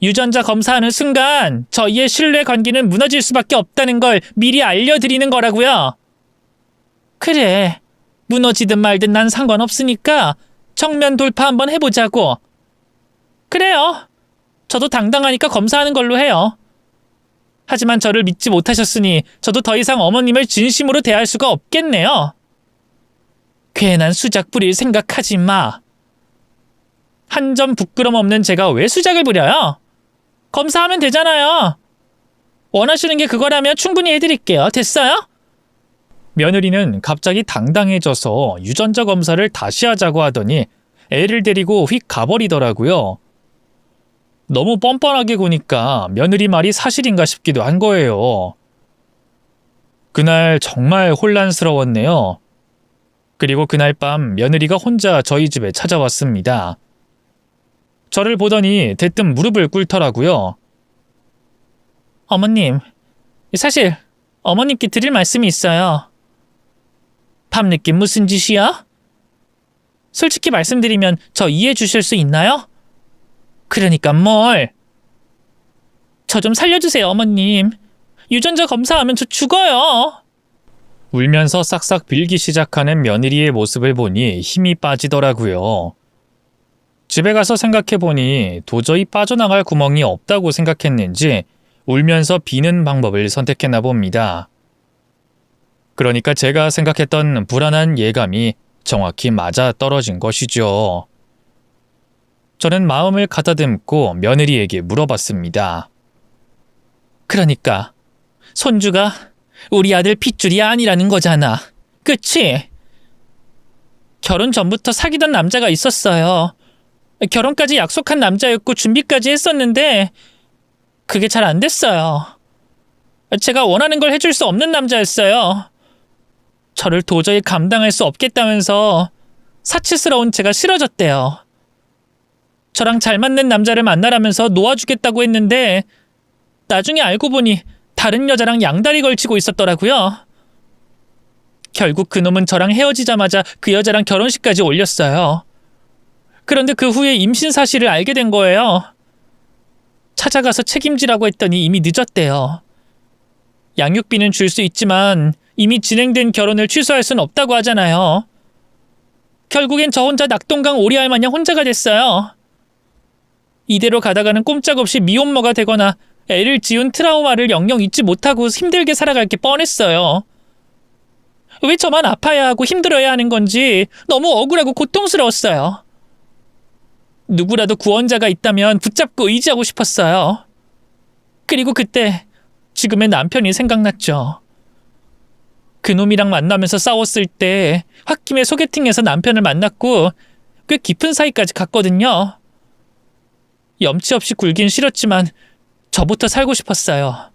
유전자 검사하는 순간 저희의 신뢰 관계는 무너질 수밖에 없다는 걸 미리 알려드리는 거라고요. 그래, 무너지든 말든 난 상관없으니까 정면 돌파 한번 해보자고. 그래요. 저도 당당하니까 검사하는 걸로 해요. 하지만 저를 믿지 못하셨으니 저도 더 이상 어머님을 진심으로 대할 수가 없겠네요. 괜한 수작 부릴 생각하지 마. 한 점 부끄럼 없는 제가 왜 수작을 부려요? 검사하면 되잖아요. 원하시는 게 그거라면 충분히 해드릴게요. 됐어요? 며느리는 갑자기 당당해져서 유전자 검사를 다시 하자고 하더니 애를 데리고 휙 가버리더라고요. 너무 뻔뻔하게 구니까 며느리 말이 사실인가 싶기도 한 거예요. 그날 정말 혼란스러웠네요. 그리고 그날 밤 며느리가 혼자 저희 집에 찾아왔습니다. 저를 보더니 대뜸 무릎을 꿇더라고요. 어머님, 사실 어머님께 드릴 말씀이 있어요. 밤늦게 무슨 짓이야? 솔직히 말씀드리면 저 이해해 주실 수 있나요? 그러니까 뭘? 저 좀 살려주세요, 어머님. 유전자 검사하면 저 죽어요. 울면서 싹싹 빌기 시작하는 며느리의 모습을 보니 힘이 빠지더라고요. 집에 가서 생각해보니 도저히 빠져나갈 구멍이 없다고 생각했는지 울면서 비는 방법을 선택했나 봅니다. 그러니까 제가 생각했던 불안한 예감이 정확히 맞아 떨어진 것이죠. 저는 마음을 가다듬고 며느리에게 물어봤습니다. 그러니까 손주가 우리 아들 핏줄이 아니라는 거잖아. 그치? 결혼 전부터 사귀던 남자가 있었어요. 결혼까지 약속한 남자였고 준비까지 했었는데 그게 잘 안 됐어요. 제가 원하는 걸 해줄 수 없는 남자였어요. 저를 도저히 감당할 수 없겠다면서 사치스러운 제가 싫어졌대요. 저랑 잘 맞는 남자를 만나라면서 놓아주겠다고 했는데 나중에 알고 보니 다른 여자랑 양다리 걸치고 있었더라고요. 결국 그놈은 저랑 헤어지자마자 그 여자랑 결혼식까지 올렸어요. 그런데 그 후에 임신 사실을 알게 된 거예요. 찾아가서 책임지라고 했더니 이미 늦었대요. 양육비는 줄 수 있지만 이미 진행된 결혼을 취소할 순 없다고 하잖아요. 결국엔 저 혼자 낙동강 오리알 마냥 혼자가 됐어요. 이대로 가다가는 꼼짝없이 미혼모가 되거나 애를 지운 트라우마를 영영 잊지 못하고 힘들게 살아갈 게 뻔했어요. 왜 저만 아파야 하고 힘들어야 하는 건지 너무 억울하고 고통스러웠어요. 누구라도 구원자가 있다면 붙잡고 의지하고 싶었어요. 그리고 그때 지금의 남편이 생각났죠. 그놈이랑 만나면서 싸웠을 때 홧김에 소개팅에서 남편을 만났고 꽤 깊은 사이까지 갔거든요. 염치 없이 굴긴 싫었지만 저부터 살고 싶었어요.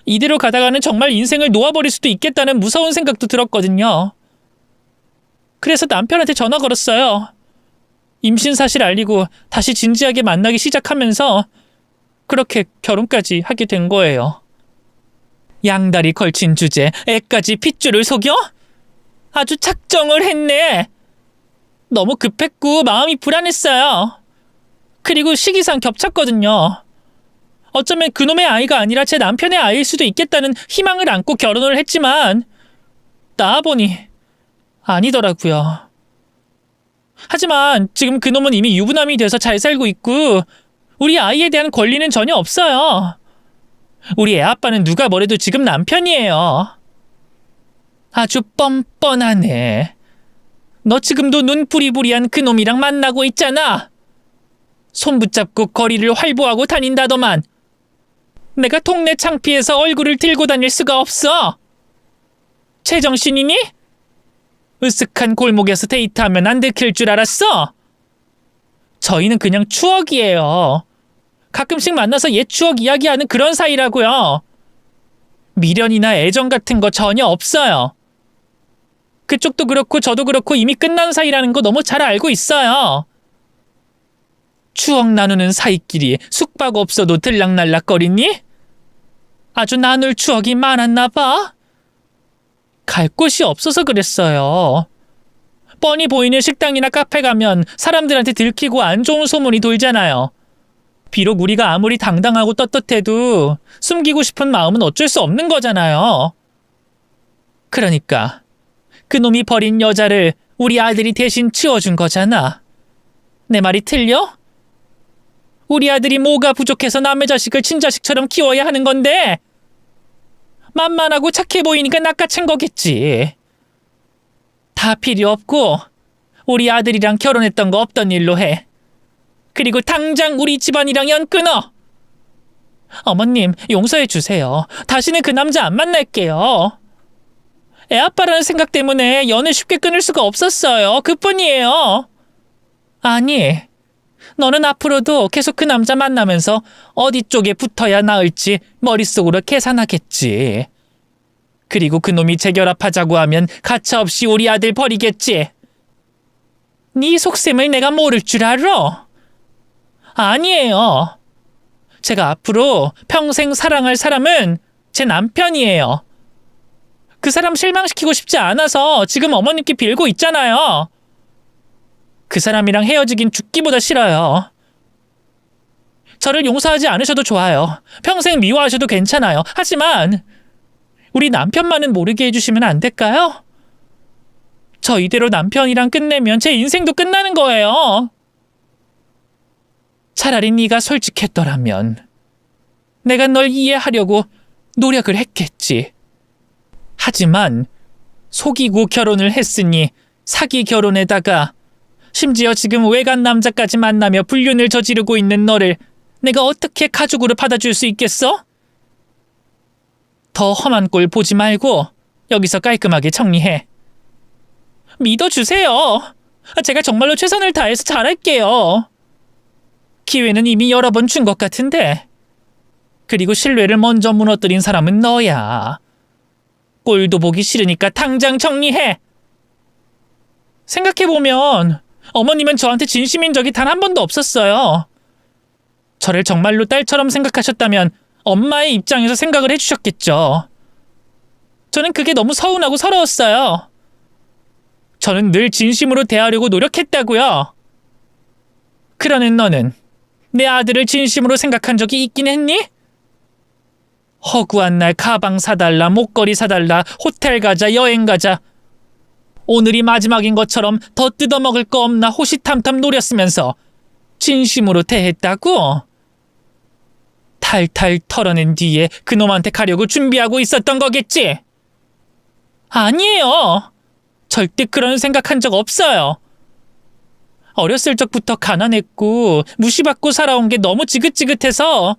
이대로 가다가는 정말 인생을 놓아버릴 수도 있겠다는 무서운 생각도 들었거든요. 그래서 남편한테 전화 걸었어요. 임신 사실 알리고 다시 진지하게 만나기 시작하면서 그렇게 결혼까지 하게 된 거예요. 양다리 걸친 주제 애까지 핏줄을 속여? 아주 작정을 했네. 너무 급했고 마음이 불안했어요. 그리고 시기상 겹쳤거든요. 어쩌면 그놈의 아이가 아니라 제 남편의 아이일 수도 있겠다는 희망을 안고 결혼을 했지만 낳아보니 아니더라고요. 하지만 지금 그놈은 이미 유부남이 돼서 잘 살고 있고 우리 아이에 대한 권리는 전혀 없어요. 우리 애 아빠는 누가 뭐래도 지금 남편이에요. 아주 뻔뻔하네. 너 지금도 눈부리부리한 그놈이랑 만나고 있잖아. 손 붙잡고 거리를 활보하고 다닌다더만. 내가 동네 창피해서 얼굴을 들고 다닐 수가 없어. 제정신이니? 으쓱한 골목에서 데이트하면 안 들킬 줄 알았어? 저희는 그냥 추억이에요. 가끔씩 만나서 옛 추억 이야기하는 그런 사이라고요. 미련이나 애정 같은 거 전혀 없어요. 그쪽도 그렇고 저도 그렇고 이미 끝난 사이라는 거 너무 잘 알고 있어요. 추억 나누는 사이끼리 숙박 없어도 들락날락거리니? 아주 나눌 추억이 많았나 봐. 갈 곳이 없어서 그랬어요. 뻔히 보이는 식당이나 카페 가면 사람들한테 들키고 안 좋은 소문이 돌잖아요. 비록 우리가 아무리 당당하고 떳떳해도 숨기고 싶은 마음은 어쩔 수 없는 거잖아요. 그러니까 그놈이 버린 여자를 우리 아들이 대신 치워준 거잖아. 내 말이 틀려? 우리 아들이 뭐가 부족해서 남의 자식을 친자식처럼 키워야 하는 건데 만만하고 착해 보이니까 낚아챈 거겠지. 다 필요 없고 우리 아들이랑 결혼했던 거 없던 일로 해. 그리고 당장 우리 집안이랑 연 끊어. 어머님, 용서해 주세요. 다시는 그 남자 안 만날게요. 애아빠라는 생각 때문에 연을 쉽게 끊을 수가 없었어요. 그뿐이에요. 아니, 너는 앞으로도 계속 그 남자 만나면서 어디 쪽에 붙어야 나을지 머릿속으로 계산하겠지. 그리고 그놈이 재결합하자고 하면 가차없이 우리 아들 버리겠지. 네 속셈을 내가 모를 줄 알아? 아니에요. 제가 앞으로 평생 사랑할 사람은 제 남편이에요. 그 사람 실망시키고 싶지 않아서 지금 어머님께 빌고 있잖아요. 그 사람이랑 헤어지긴 죽기보다 싫어요. 저를 용서하지 않으셔도 좋아요. 평생 미워하셔도 괜찮아요. 하지만 우리 남편만은 모르게 해주시면 안 될까요? 저 이대로 남편이랑 끝내면 제 인생도 끝나는 거예요. 차라리 네가 솔직했더라면 내가 널 이해하려고 노력을 했겠지. 하지만 속이고 결혼을 했으니 사기 결혼에다가 심지어 지금 외간 남자까지 만나며 불륜을 저지르고 있는 너를 내가 어떻게 가족으로 받아줄 수 있겠어? 더 험한 꼴 보지 말고 여기서 깔끔하게 정리해. 믿어주세요. 제가 정말로 최선을 다해서 잘할게요. 기회는 이미 여러 번 준 것 같은데. 그리고 신뢰를 먼저 무너뜨린 사람은 너야. 꼴도 보기 싫으니까 당장 정리해. 생각해보면 어머님은 저한테 진심인 적이 단 한 번도 없었어요. 저를 정말로 딸처럼 생각하셨다면 엄마의 입장에서 생각을 해주셨겠죠. 저는 그게 너무 서운하고 서러웠어요. 저는 늘 진심으로 대하려고 노력했다고요. 그러는 너는 내 아들을 진심으로 생각한 적이 있긴 했니? 허구한 날 가방 사달라, 목걸이 사달라, 호텔 가자, 여행 가자. 오늘이 마지막인 것처럼 더 뜯어먹을 거 없나 호시탐탐 노렸으면서 진심으로 대했다고? 탈탈 털어낸 뒤에 그놈한테 가려고 준비하고 있었던 거겠지? 아니에요. 절대 그런 생각한 적 없어요. 어렸을 적부터 가난했고 무시받고 살아온 게 너무 지긋지긋해서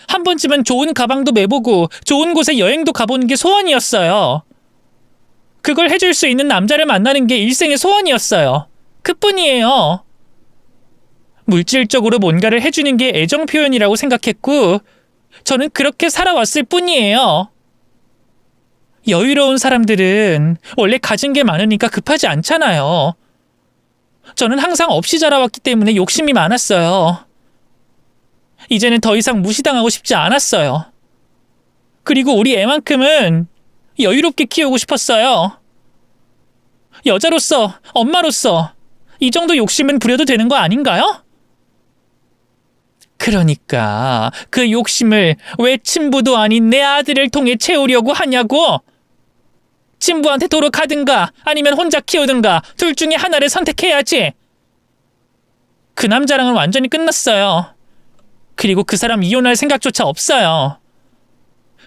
한 번쯤은 좋은 가방도 매보고 좋은 곳에 여행도 가보는 게 소원이었어요. 그걸 해줄 수 있는 남자를 만나는 게 일생의 소원이었어요. 그뿐이에요. 물질적으로 뭔가를 해주는 게 애정 표현이라고 생각했고 저는 그렇게 살아왔을 뿐이에요. 여유로운 사람들은 원래 가진 게 많으니까 급하지 않잖아요. 저는 항상 없이 자라왔기 때문에 욕심이 많았어요. 이제는 더 이상 무시당하고 싶지 않았어요. 그리고 우리 애만큼은 여유롭게 키우고 싶었어요. 여자로서, 엄마로서 이 정도 욕심은 부려도 되는 거 아닌가요? 그러니까 그 욕심을 왜 친부도 아닌 내 아들을 통해 채우려고 하냐고. 친부한테 도로 가든가 아니면 혼자 키우든가 둘 중에 하나를 선택해야지. 그 남자랑은 완전히 끝났어요. 그리고 그 사람 이혼할 생각조차 없어요.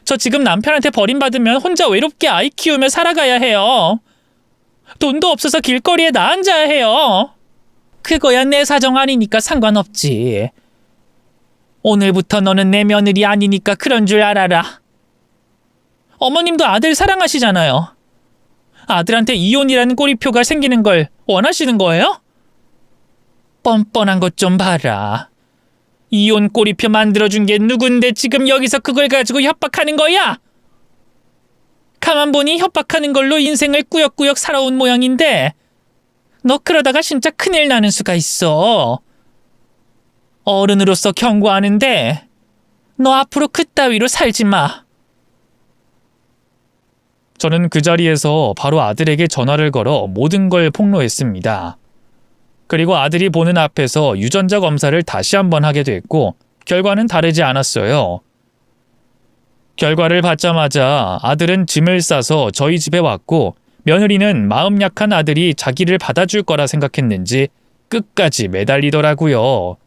저 지금 남편한테 버림받으면 혼자 외롭게 아이 키우며 살아가야 해요. 돈도 없어서 길거리에 나 앉아야 해요. 그거야 내 사정 아니니까 상관없지. 오늘부터 너는 내 며느리 아니니까 그런 줄 알아라. 어머님도 아들 사랑하시잖아요. 아들한테 이혼이라는 꼬리표가 생기는 걸 원하시는 거예요? 뻔뻔한 것 좀 봐라. 이혼 꼬리표 만들어준 게 누군데 지금 여기서 그걸 가지고 협박하는 거야? 가만 보니 협박하는 걸로 인생을 꾸역꾸역 살아온 모양인데 너 그러다가 진짜 큰일 나는 수가 있어. 어른으로서 경고하는데 너 앞으로 그따위로 살지 마. 저는 그 자리에서 바로 아들에게 전화를 걸어 모든 걸 폭로했습니다. 그리고 아들이 보는 앞에서 유전자 검사를 다시 한번 하게 됐고 결과는 다르지 않았어요. 결과를 받자마자 아들은 짐을 싸서 저희 집에 왔고 며느리는 마음 약한 아들이 자기를 받아줄 거라 생각했는지 끝까지 매달리더라고요.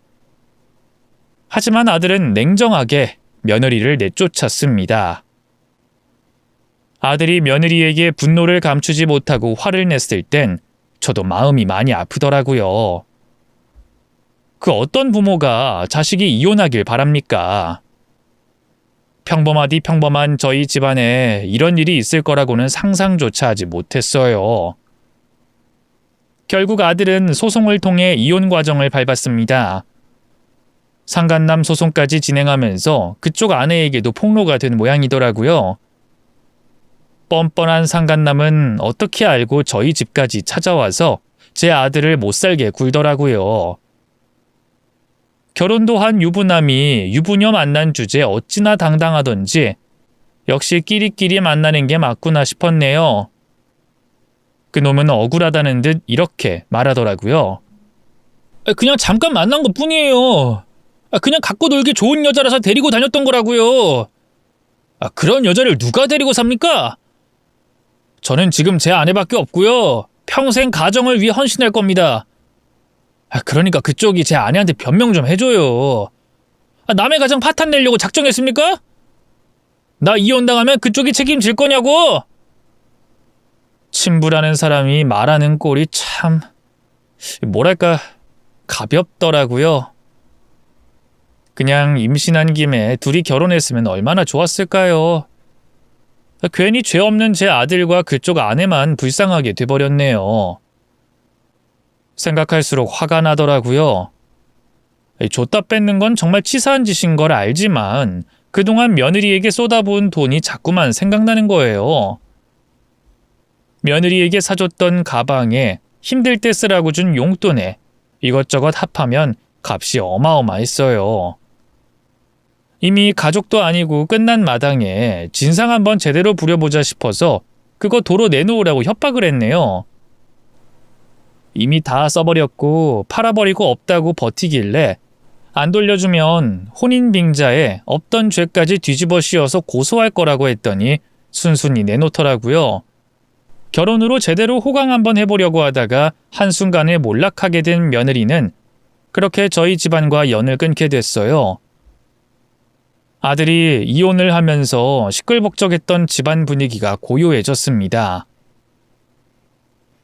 하지만 아들은 냉정하게 며느리를 내쫓았습니다. 아들이 며느리에게 분노를 감추지 못하고 화를 냈을 땐 저도 마음이 많이 아프더라고요. 그 어떤 부모가 자식이 이혼하길 바랍니까? 평범하디 평범한 저희 집안에 이런 일이 있을 거라고는 상상조차 하지 못했어요. 결국 아들은 소송을 통해 이혼 과정을 밟았습니다. 상간남 소송까지 진행하면서 그쪽 아내에게도 폭로가 된 모양이더라고요. 뻔뻔한 상간남은 어떻게 알고 저희 집까지 찾아와서 제 아들을 못살게 굴더라고요. 결혼도 한 유부남이 유부녀 만난 주제에 어찌나 당당하던지 역시 끼리끼리 만나는 게 맞구나 싶었네요. 그놈은 억울하다는 듯 이렇게 말하더라고요. 그냥 잠깐 만난 것 뿐이에요. 그냥 갖고 놀기 좋은 여자라서 데리고 다녔던 거라고요. 그런 여자를 누가 데리고 삽니까? 저는 지금 제 아내밖에 없고요. 평생 가정을 위해 헌신할 겁니다. 그러니까 그쪽이 제 아내한테 변명 좀 해줘요. 남의 가정 파탄 내려고 작정했습니까? 나 이혼당하면 그쪽이 책임질 거냐고? 친부라는 사람이 말하는 꼴이 참 뭐랄까 가볍더라고요. 그냥 임신한 김에 둘이 결혼했으면 얼마나 좋았을까요? 괜히 죄 없는 제 아들과 그쪽 아내만 불쌍하게 돼버렸네요. 생각할수록 화가 나더라고요. 줬다 뺏는 건 정말 치사한 짓인 걸 알지만 그동안 며느리에게 쏟아부은 돈이 자꾸만 생각나는 거예요. 며느리에게 사줬던 가방에 힘들 때 쓰라고 준 용돈에 이것저것 합하면 값이 어마어마했어요. 이미 가족도 아니고 끝난 마당에 진상 한번 제대로 부려보자 싶어서 그거 도로 내놓으라고 협박을 했네요. 이미 다 써버렸고 팔아버리고 없다고 버티길래 안 돌려주면 혼인빙자에 없던 죄까지 뒤집어 씌워서 고소할 거라고 했더니 순순히 내놓더라고요. 결혼으로 제대로 호강 한번 해보려고 하다가 한순간에 몰락하게 된 며느리는 그렇게 저희 집안과 연을 끊게 됐어요. 아들이 이혼을 하면서 시끌벅적했던 집안 분위기가 고요해졌습니다.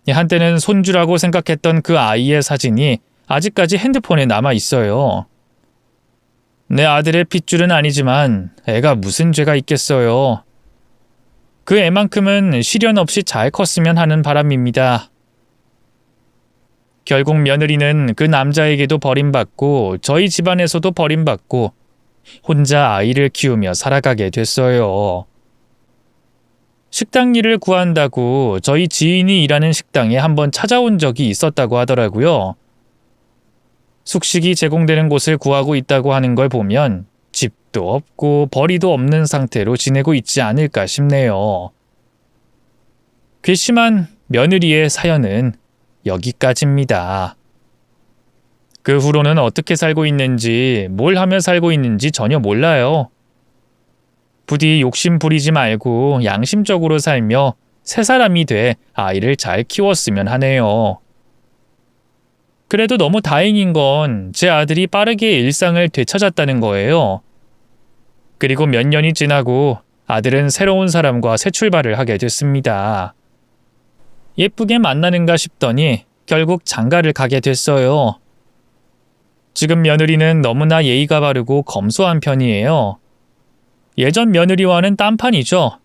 한때는 손주라고 생각했던 그 아이의 사진이 아직까지 핸드폰에 남아 있어요. 내 아들의 핏줄은 아니지만 애가 무슨 죄가 있겠어요. 그 애만큼은 시련 없이 잘 컸으면 하는 바람입니다. 결국 며느리는 그 남자에게도 버림받고 저희 집안에서도 버림받고 혼자 아이를 키우며 살아가게 됐어요. 식당 일을 구한다고 저희 지인이 일하는 식당에 한번 찾아온 적이 있었다고 하더라고요. 숙식이 제공되는 곳을 구하고 있다고 하는 걸 보면 집도 없고 벌이도 없는 상태로 지내고 있지 않을까 싶네요. 괘씸한 며느리의 사연은 여기까지입니다. 그 후로는 어떻게 살고 있는지, 뭘 하며 살고 있는지 전혀 몰라요. 부디 욕심 부리지 말고 양심적으로 살며 새 사람이 돼 아이를 잘 키웠으면 하네요. 그래도 너무 다행인 건 제 아들이 빠르게 일상을 되찾았다는 거예요. 그리고 몇 년이 지나고 아들은 새로운 사람과 새 출발을 하게 됐습니다. 예쁘게 만나는가 싶더니 결국 장가를 가게 됐어요. 지금 며느리는 너무나 예의가 바르고 검소한 편이에요. 예전 며느리와는 딴판이죠.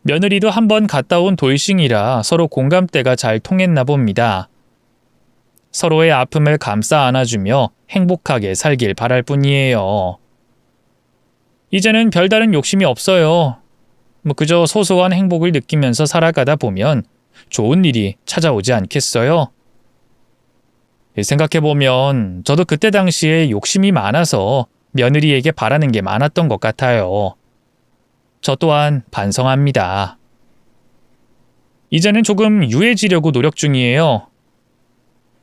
며느리도 한번 갔다 온 돌싱이라 서로 공감대가 잘 통했나 봅니다. 서로의 아픔을 감싸 안아주며 행복하게 살길 바랄 뿐이에요. 이제는 별다른 욕심이 없어요. 그저 소소한 행복을 느끼면서 살아가다 보면 좋은 일이 찾아오지 않겠어요? 생각해보면 저도 그때 당시에 욕심이 많아서 며느리에게 바라는 게 많았던 것 같아요. 저 또한 반성합니다. 이제는 조금 유해지려고 노력 중이에요.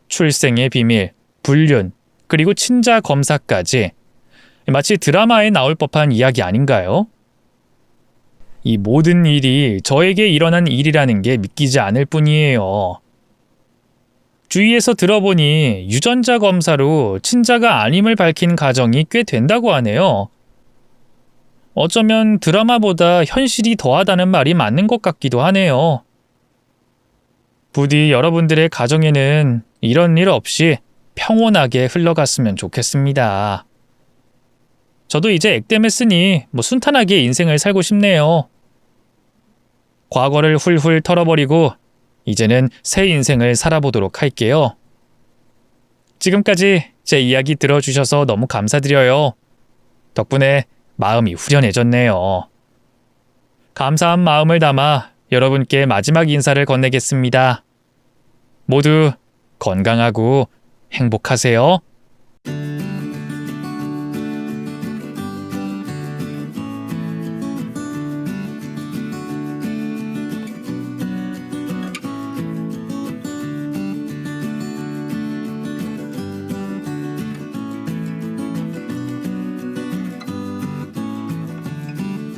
출생의 비밀, 불륜, 그리고 친자 검사까지 마치 드라마에 나올 법한 이야기 아닌가요? 이 모든 일이 저에게 일어난 일이라는 게 믿기지 않을 뿐이에요. 주위에서 들어보니 유전자 검사로 친자가 아님을 밝힌 가정이 꽤 된다고 하네요. 어쩌면 드라마보다 현실이 더하다는 말이 맞는 것 같기도 하네요. 부디 여러분들의 가정에는 이런 일 없이 평온하게 흘러갔으면 좋겠습니다. 저도 이제 액땜했으니 순탄하게 인생을 살고 싶네요. 과거를 훌훌 털어버리고 이제는 새 인생을 살아보도록 할게요. 지금까지 제 이야기 들어주셔서 너무 감사드려요. 덕분에 마음이 후련해졌네요. 감사한 마음을 담아 여러분께 마지막 인사를 건네겠습니다. 모두 건강하고 행복하세요.